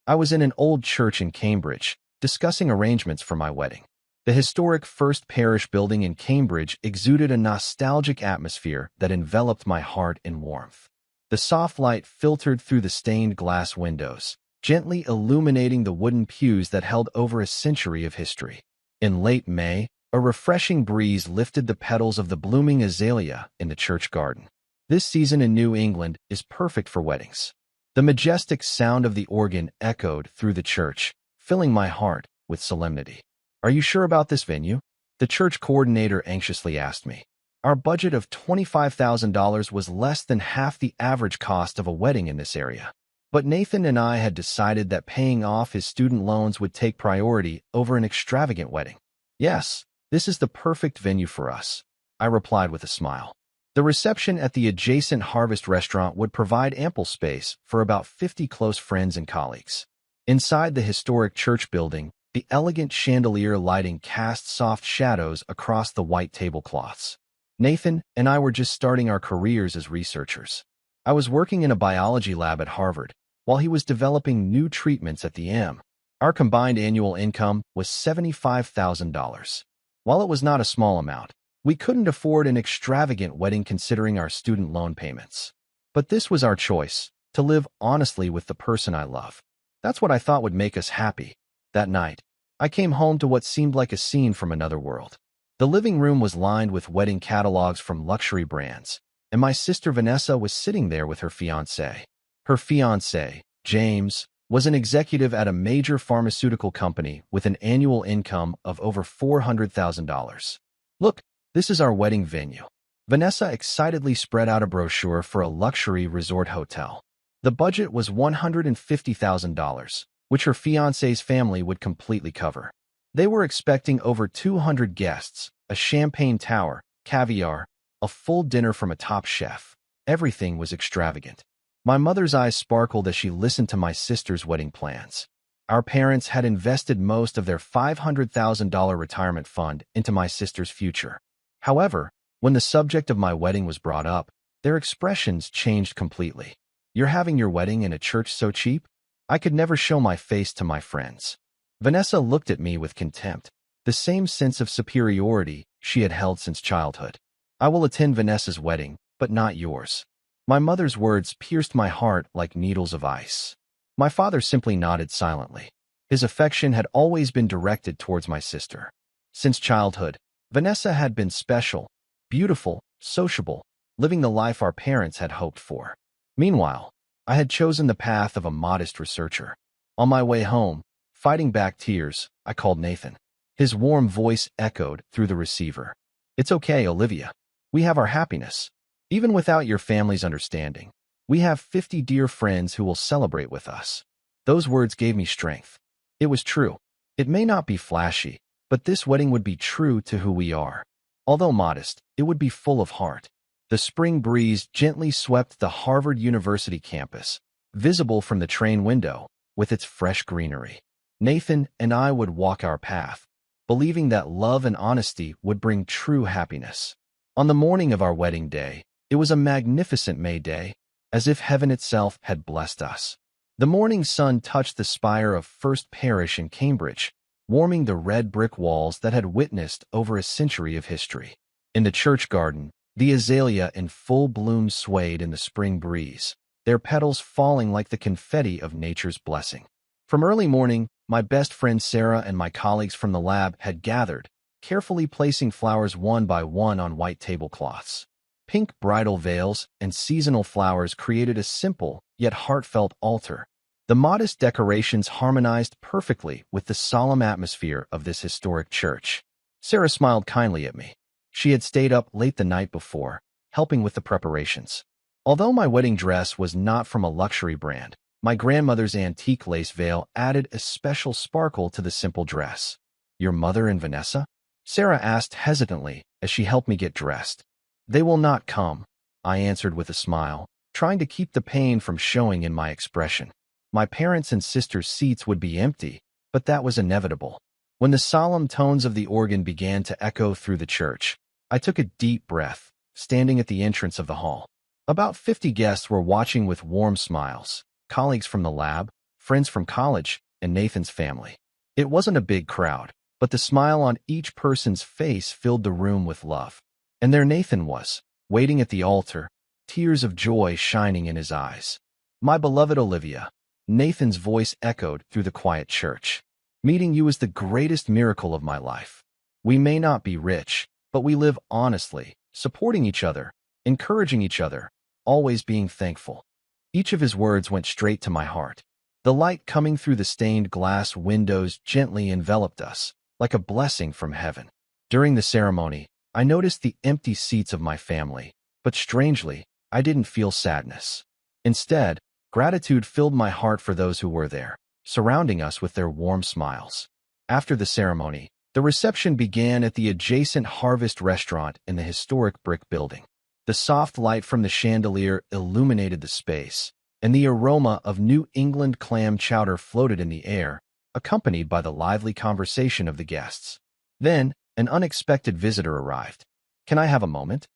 I was in an old church in Cambridge, discussing arrangements for my wedding. The historic First Parish building in Cambridge exuded a nostalgic atmosphere that enveloped my heart in warmth. The soft light filtered through the stained glass windows, gently illuminating the wooden pews that held over a century of history. In late May, a refreshing breeze lifted the petals of the blooming azalea in the church garden. This season in New England is perfect for weddings. The majestic sound of the organ echoed through the church, filling my heart with solemnity. "Are you sure about this venue?" the church coordinator anxiously asked me. Our budget of $25,000 was less than half the average cost of a wedding in this area. But Nathan and I had decided that paying off his student loans would take priority over an extravagant wedding. "Yes, this is the perfect venue for us," I replied with a smile. The reception at the adjacent Harvest restaurant would provide ample space for about 50 close friends and colleagues. Inside the historic church building, the elegant chandelier lighting cast soft shadows across the white tablecloths. Nathan and I were just starting our careers as researchers. I was working in a biology lab at Harvard, while he was developing new treatments at the M. Our combined annual income was $75,000. While it was not a small amount, we couldn't afford an extravagant wedding considering our student loan payments. But this was our choice, to live honestly with the person I love. That's what I thought would make us happy. That night, I came home to what seemed like a scene from another world. The living room was lined with wedding catalogs from luxury brands, and my sister Vanessa was sitting there with her fiancé. Her fiancé, James, was an executive at a major pharmaceutical company with an annual income of over $400,000. "Look, this is our wedding venue." Vanessa excitedly spread out a brochure for a luxury resort hotel. The budget was $150,000, which her fiancé's family would completely cover. They were expecting over 200 guests, a champagne tower, caviar, a full dinner from a top chef. Everything was extravagant. My mother's eyes sparkled as she listened to my sister's wedding plans. Our parents had invested most of their $500,000 retirement fund into my sister's future. However, when the subject of my wedding was brought up, their expressions changed completely. "You're having your wedding in a church so cheap?" I could never show my face to my friends. Vanessa looked at me with contempt, the same sense of superiority she had held since childhood. "I will attend Vanessa's wedding, but not yours." My mother's words pierced my heart like needles of ice. My father simply nodded silently. His affection had always been directed towards my sister. Since childhood, Vanessa had been special, beautiful, sociable, living the life our parents had hoped for. Meanwhile, I had chosen the path of a modest researcher. On my way home, fighting back tears, I called Nathan. His warm voice echoed through the receiver. "It's okay, Olivia. We have our happiness. Even without your family's understanding, we have 50 dear friends who will celebrate with us." Those words gave me strength. It was true. It may not be flashy, but this wedding would be true to who we are. Although modest, it would be full of heart. The spring breeze gently swept the Harvard University campus, visible from the train window, with its fresh greenery. Nathan and I would walk our path, believing that love and honesty would bring true happiness. On the morning of our wedding day, it was a magnificent May day, as if heaven itself had blessed us. The morning sun touched the spire of First Parish in Cambridge, warming the red brick walls that had witnessed over a century of history. In the church garden, the azalea in full bloom swayed in the spring breeze, their petals falling like the confetti of nature's blessing. From early morning, my best friend Sarah and my colleagues from the lab had gathered, carefully placing flowers one by one on white tablecloths. Pink bridal veils and seasonal flowers created a simple yet heartfelt altar. The modest decorations harmonized perfectly with the solemn atmosphere of this historic church. Sarah smiled kindly at me. She had stayed up late the night before, helping with the preparations. Although my wedding dress was not from a luxury brand, my grandmother's antique lace veil added a special sparkle to the simple dress. "Your mother and Vanessa?" Sarah asked hesitantly as she helped me get dressed. "They will not come," I answered with a smile, trying to keep the pain from showing in my expression. My parents' and sister's seats would be empty, but that was inevitable. When the solemn tones of the organ began to echo through the church, I took a deep breath, standing at the entrance of the hall. About 50 guests were watching with warm smiles, colleagues from the lab, friends from college, and Nathan's family. It wasn't a big crowd, but the smile on each person's face filled the room with love. And there Nathan was, waiting at the altar, tears of joy shining in his eyes. "My beloved Olivia," Nathan's voice echoed through the quiet church. "Meeting you is the greatest miracle of my life. We may not be rich, but we live honestly, supporting each other, encouraging each other, always being thankful." Each of his words went straight to my heart. The light coming through the stained glass windows gently enveloped us, like a blessing from heaven. During the ceremony, I noticed the empty seats of my family, but strangely, I didn't feel sadness. Instead, gratitude filled my heart for those who were there, surrounding us with their warm smiles. After the ceremony, the reception began at the adjacent Harvest restaurant in the historic brick building. The soft light from the chandelier illuminated the space, and the aroma of New England clam chowder floated in the air, accompanied by the lively conversation of the guests. Then, an unexpected visitor arrived. "Can I have a moment?"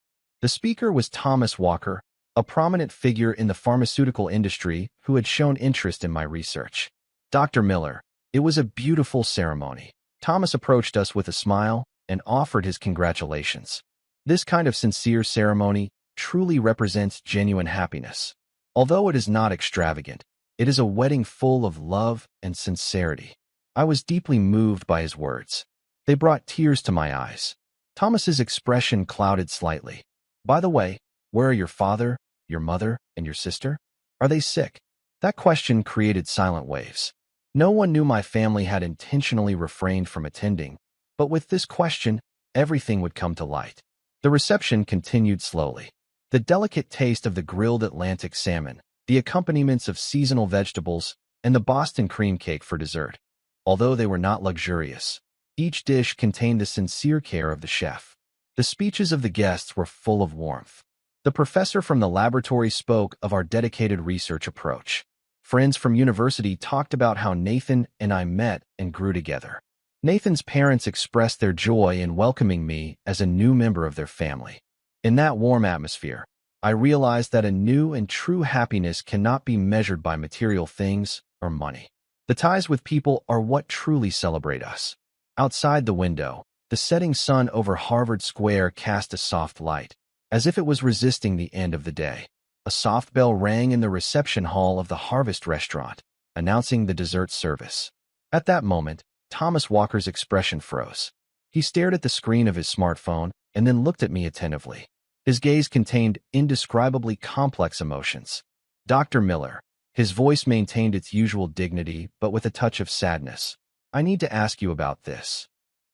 The speaker was Thomas Walker, a prominent figure in the pharmaceutical industry who had shown interest in my research. "Dr. Miller, it was a beautiful ceremony." Thomas approached us with a smile and offered his congratulations. This kind of sincere ceremony truly represents genuine happiness. Although it is not extravagant, it is a wedding full of love and sincerity. I was deeply moved by his words. They brought tears to my eyes. Thomas's expression clouded slightly. "By the way, where are your father, your mother, and your sister? Are they sick?" That question created silent waves. No one knew my family had intentionally refrained from attending, but with this question, everything would come to light. The reception continued slowly. The delicate taste of the grilled Atlantic salmon, the accompaniments of seasonal vegetables, and the Boston cream cake for dessert. Although they were not luxurious, each dish contained the sincere care of the chef. The speeches of the guests were full of warmth. The professor from the laboratory spoke of our dedicated research approach. Friends from university talked about how Nathan and I met and grew together. Nathan's parents expressed their joy in welcoming me as a new member of their family. In that warm atmosphere, I realized that a new and true happiness cannot be measured by material things or money. The ties with people are what truly celebrate us. Outside the window, the setting sun over Harvard Square cast a soft light, as if it was resisting the end of the day. A soft bell rang in the reception hall of the Harvest restaurant, announcing the dessert service. At that moment, Thomas Walker's expression froze. He stared at the screen of his smartphone and then looked at me attentively. His gaze contained indescribably complex emotions. "Dr. Miller," his voice maintained its usual dignity but with a touch of sadness, "I need to ask you about this."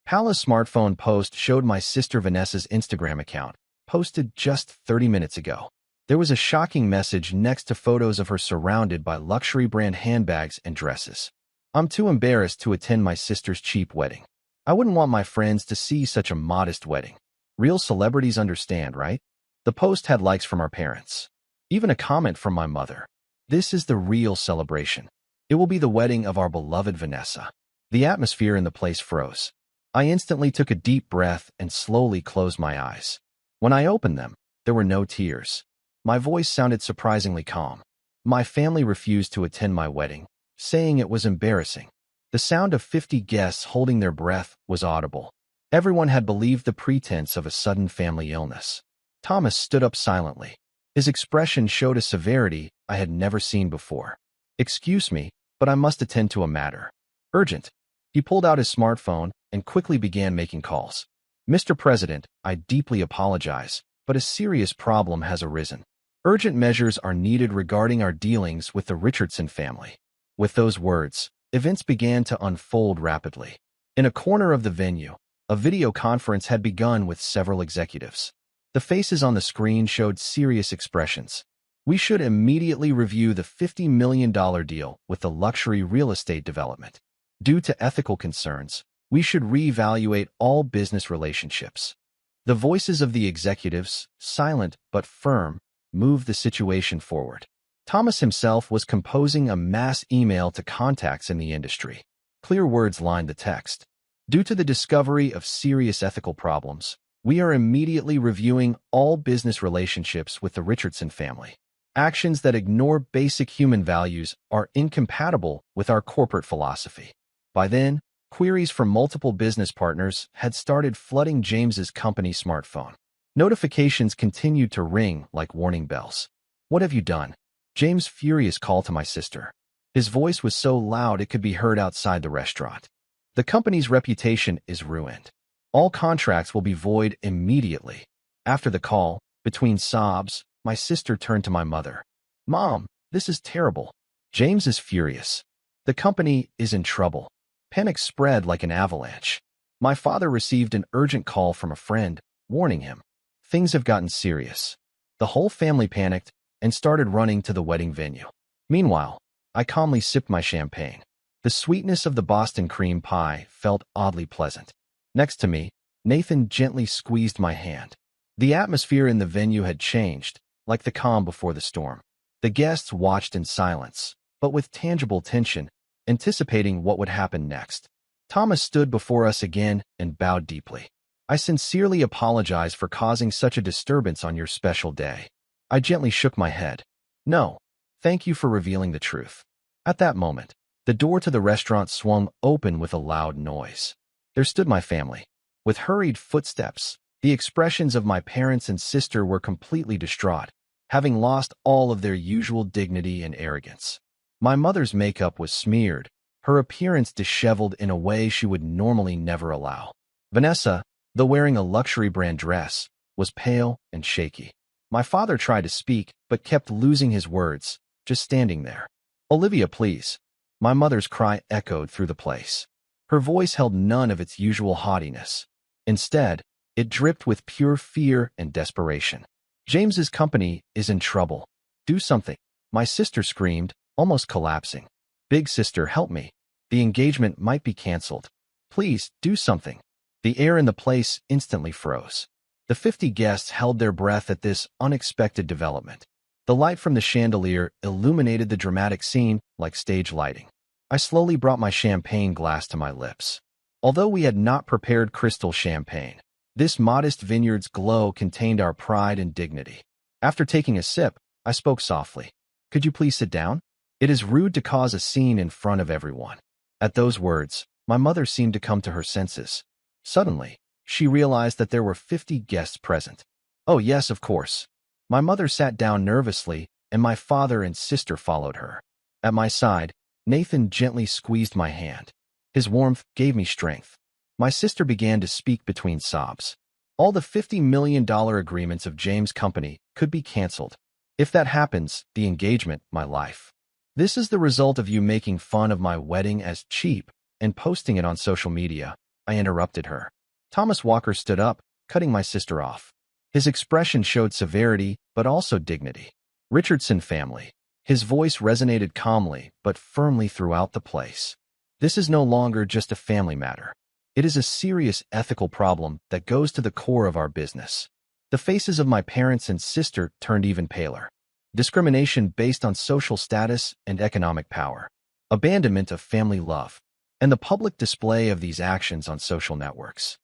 Paula's smartphone post showed my sister Vanessa's Instagram account, posted just 30 minutes ago. There was a shocking message next to photos of her surrounded by luxury brand handbags and dresses. "I'm too embarrassed to attend my sister's cheap wedding. I wouldn't want my friends to see such a modest wedding. Real celebrities understand, right?" The post had likes from our parents. Even a comment from my mother. "This is the real celebration. It will be the wedding of our beloved Vanessa." The atmosphere in the place froze. I instantly took a deep breath and slowly closed my eyes. When I opened them, there were no tears. My voice sounded surprisingly calm. My family refused to attend my wedding, saying it was embarrassing. The sound of 50 guests holding their breath was audible. Everyone had believed the pretense of a sudden family illness. Thomas stood up silently. His expression showed a severity I had never seen before. "Excuse me, but I must attend to a matter. Urgent." He pulled out his smartphone and quickly began making calls. "Mr. President, I deeply apologize, but a serious problem has arisen. Urgent measures are needed regarding our dealings with the Richardson family." With those words, events began to unfold rapidly. In a corner of the venue, a video conference had begun with several executives. The faces on the screen showed serious expressions. "We should immediately review the $50 million deal with the luxury real estate development. Due to ethical concerns, we should reevaluate all business relationships." The voices of the executives, silent but firm, moved the situation forward. Thomas himself was composing a mass email to contacts in the industry. Clear words lined the text. "Due to the discovery of serious ethical problems, we are immediately reviewing all business relationships with the Richardson family. Actions that ignore basic human values are incompatible with our corporate philosophy. By then, queries from multiple business partners had started flooding James's company smartphone. Notifications continued to ring like warning bells. "What have you done?" James' furious call to my sister. His voice was so loud it could be heard outside the restaurant. "The company's reputation is ruined. All contracts will be void immediately." After the call, between sobs, my sister turned to my mother. "Mom, this is terrible." James is furious. "The company is in trouble." Panic spread like an avalanche. My father received an urgent call from a friend, warning him. Things have gotten serious. The whole family panicked and started running to the wedding venue. Meanwhile, I calmly sipped my champagne. The sweetness of the Boston cream pie felt oddly pleasant. Next to me, Nathan gently squeezed my hand. The atmosphere in the venue had changed, like the calm before the storm. The guests watched in silence, but with tangible tension, anticipating what would happen next. Thomas stood before us again and bowed deeply. "I sincerely apologize for causing such a disturbance on your special day." I gently shook my head. "No, thank you for revealing the truth." At that moment, the door to the restaurant swung open with a loud noise. There stood my family. With hurried footsteps, the expressions of my parents and sister were completely distraught, having lost all of their usual dignity and arrogance. My mother's makeup was smeared, her appearance disheveled in a way she would normally never allow. Vanessa, though wearing a luxury brand dress, was pale and shaky. My father tried to speak, but kept losing his words, just standing there. "Olivia, please." My mother's cry echoed through the place. Her voice held none of its usual haughtiness. Instead, it dripped with pure fear and desperation. "James's company is in trouble. Do something." My sister screamed, almost collapsing. "Big sister, help me. The engagement might be canceled. Please, do something." The air in the place instantly froze. The 50 guests held their breath at this unexpected development. The light from the chandelier illuminated the dramatic scene like stage lighting. I slowly brought my champagne glass to my lips. Although we had not prepared crystal champagne, this modest vineyard's glow contained our pride and dignity. After taking a sip, I spoke softly. "Could you please sit down? It is rude to cause a scene in front of everyone." At those words, my mother seemed to come to her senses. Suddenly, she realized that there were 50 guests present. "Oh yes, of course." My mother sat down nervously, and my father and sister followed her. At my side, Nathan gently squeezed my hand. His warmth gave me strength. My sister began to speak between sobs. "All the $50 million agreements of James' company could be canceled. If that happens, the engagement, my life. This is the result of you making fun of my wedding as cheap and posting it on social media." I interrupted her. Thomas Walker stood up, cutting my sister off. His expression showed severity, but also dignity. "Richardson family." His voice resonated calmly, but firmly throughout the place. "This is no longer just a family matter. It is a serious ethical problem that goes to the core of our business." The faces of my parents and sister turned even paler. Discrimination based on social status and economic power. Abandonment of family love. And the public display of these actions on social networks.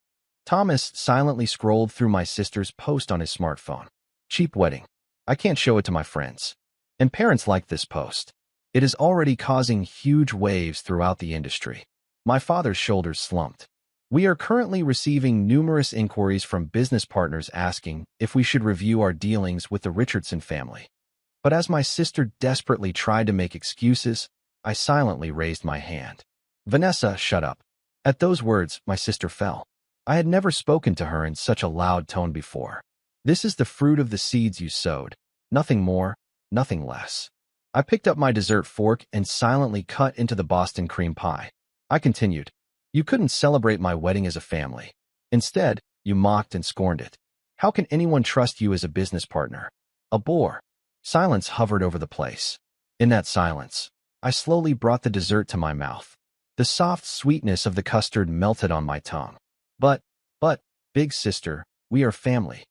Thomas silently scrolled through my sister's post on his smartphone. "Cheap wedding. I can't show it to my friends." And parents like this post. It is already causing huge waves throughout the industry. My father's shoulders slumped. "We are currently receiving numerous inquiries from business partners asking if we should review our dealings with the Richardson family." But as my sister desperately tried to make excuses, I silently raised my hand. "Vanessa, shut up." At those words, my sister fell. I had never spoken to her in such a loud tone before. "This is the fruit of the seeds you sowed. Nothing more, nothing less." I picked up my dessert fork and silently cut into the Boston cream pie. I continued. "You couldn't celebrate my wedding as a family. Instead, you mocked and scorned it. How can anyone trust you as a business partner? A bore." Silence hovered over the place. In that silence, I slowly brought the dessert to my mouth. The soft sweetness of the custard melted on my tongue. But, big sister, we are family."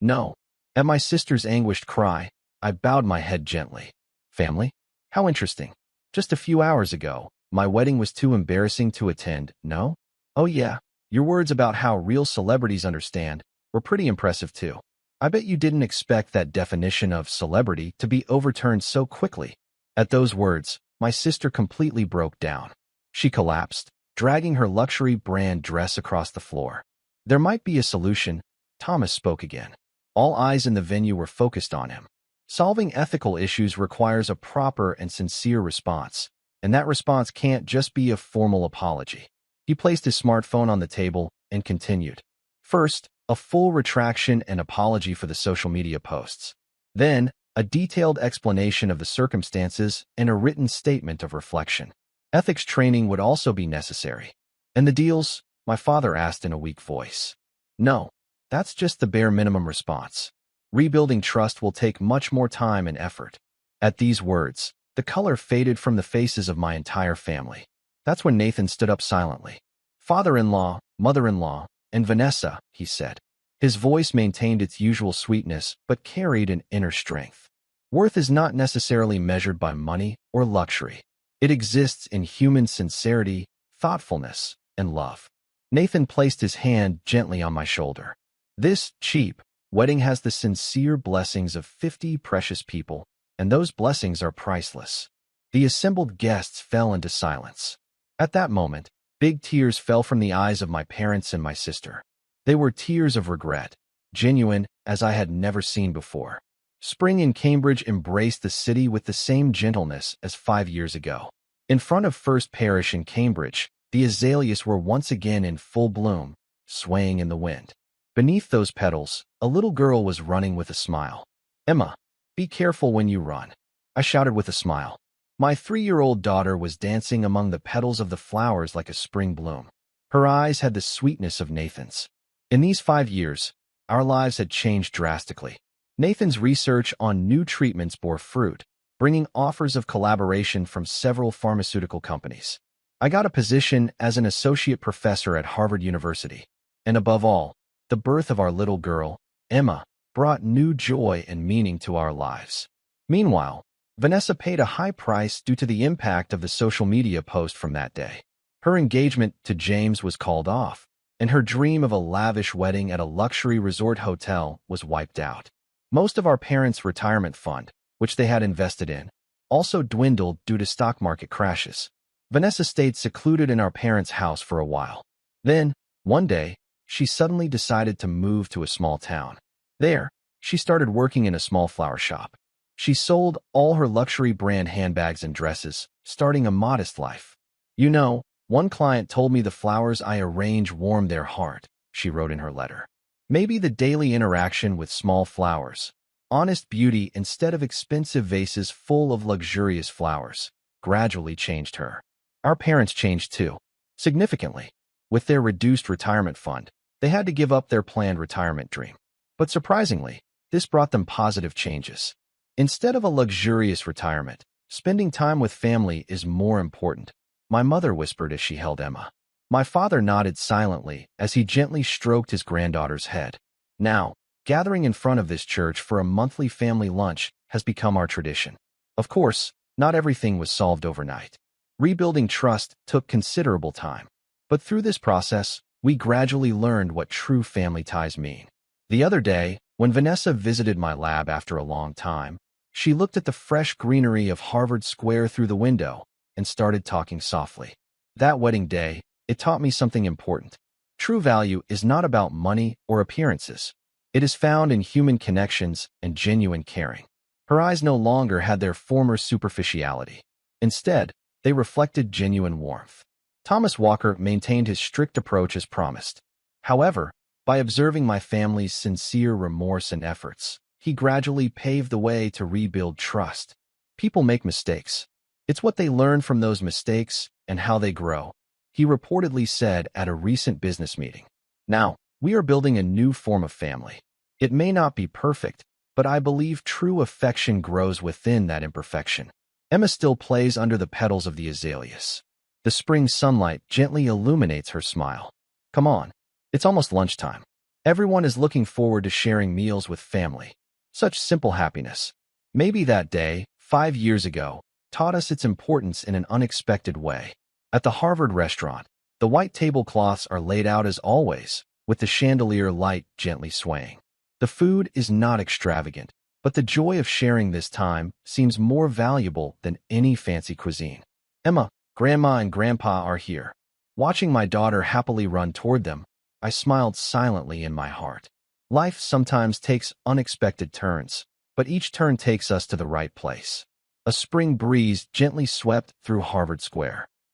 "No." At my sister's anguished cry, I bowed my head gently. "Family? How interesting. Just a few hours ago, my wedding was too embarrassing to attend, no? Oh yeah, your words about how real celebrities understand were pretty impressive too." I bet you didn't expect that definition of celebrity to be overturned so quickly." At those words, my sister completely broke down. She collapsed, dragging her luxury brand dress across the floor. "There might be a solution," Thomas spoke again. All eyes in the venue were focused on him. "Solving ethical issues requires a proper and sincere response, and that response can't just be a formal apology." He placed his smartphone on the table and continued. "First, a full retraction and apology for the social media posts. Then, a detailed explanation of the circumstances and a written statement of reflection. Ethics training would also be necessary." "And the deals?" my father asked in a weak voice. "No, that's just the bare minimum response. Rebuilding trust will take much more time and effort." At these words, the color faded from the faces of my entire family. That's when Nathan stood up silently. "Father-in-law, mother-in-law, and Vanessa," he said. His voice maintained its usual sweetness but carried an inner strength. "Worth is not necessarily measured by money or luxury. It exists in human sincerity, thoughtfulness, and love." Nathan placed his hand gently on my shoulder. "This cheap wedding has the sincere blessings of 50 precious people, and those blessings are priceless." The assembled guests fell into silence. At that moment, big tears fell from the eyes of my parents and my sister. They were tears of regret, genuine as I had never seen before. Spring in Cambridge embraced the city with the same gentleness as 5 years ago. In front of First Parish in Cambridge, the azaleas were once again in full bloom, swaying in the wind. Beneath those petals, a little girl was running with a smile. "Emma, be careful when you run," I shouted with a smile. My 3-year-old daughter was dancing among the petals of the flowers like a spring bloom. Her eyes had the sweetness of Nathan's. In these 5 years, our lives had changed drastically. Nathan's research on new treatments bore fruit, bringing offers of collaboration from several pharmaceutical companies. I got a position as an associate professor at Harvard University. And above all, the birth of our little girl, Emma, brought new joy and meaning to our lives. Meanwhile, Vanessa paid a high price due to the impact of the social media post from that day. Her engagement to James was called off, and her dream of a lavish wedding at a luxury resort hotel was wiped out. Most of our parents' retirement fund, which they had invested in, also dwindled due to stock market crashes. Vanessa stayed secluded in our parents' house for a while. Then, one day, she suddenly decided to move to a small town. There, she started working in a small flower shop. She sold all her luxury brand handbags and dresses, starting a modest life. "You know, one client told me the flowers I arrange warm their heart," she wrote in her letter. Maybe the daily interaction with small flowers, honest beauty instead of expensive vases full of luxurious flowers, gradually changed her. Our parents changed too, significantly. With their reduced retirement fund, they had to give up their planned retirement dream. But surprisingly, this brought them positive changes. Instead of a luxurious retirement, spending time with family is more important, my mother whispered as she held Emma. My father nodded silently as he gently stroked his granddaughter's head. Now, gathering in front of this church for a monthly family lunch has become our tradition. Of course, not everything was solved overnight. Rebuilding trust took considerable time. But through this process, we gradually learned what true family ties mean. The other day, when Vanessa visited my lab after a long time, she looked at the fresh greenery of Harvard Square through the window and started talking softly. That wedding day, it taught me something important. True value is not about money or appearances. It is found in human connections and genuine caring. Her eyes no longer had their former superficiality. Instead, they reflected genuine warmth. Thomas Walker maintained his strict approach as promised. However, by observing my family's sincere remorse and efforts, he gradually paved the way to rebuild trust. People make mistakes. It's what they learn from those mistakes and how they grow, he reportedly said at a recent business meeting. Now, we are building a new form of family. It may not be perfect, but I believe true affection grows within that imperfection. Emma still plays under the petals of the azaleas. The spring sunlight gently illuminates her smile. Come on, it's almost lunchtime. Everyone is looking forward to sharing meals with family. Such simple happiness. Maybe that day, 5 years ago, taught us its importance in an unexpected way. At the Harvard restaurant, the white tablecloths are laid out as always, with the chandelier light gently swaying. The food is not extravagant, but the joy of sharing this time seems more valuable than any fancy cuisine. Emma, Grandma and Grandpa are here. Watching my daughter happily run toward them, I smiled silently in my heart. Life sometimes takes unexpected turns, but each turn takes us to the right place. A spring breeze gently swept through Harvard Square.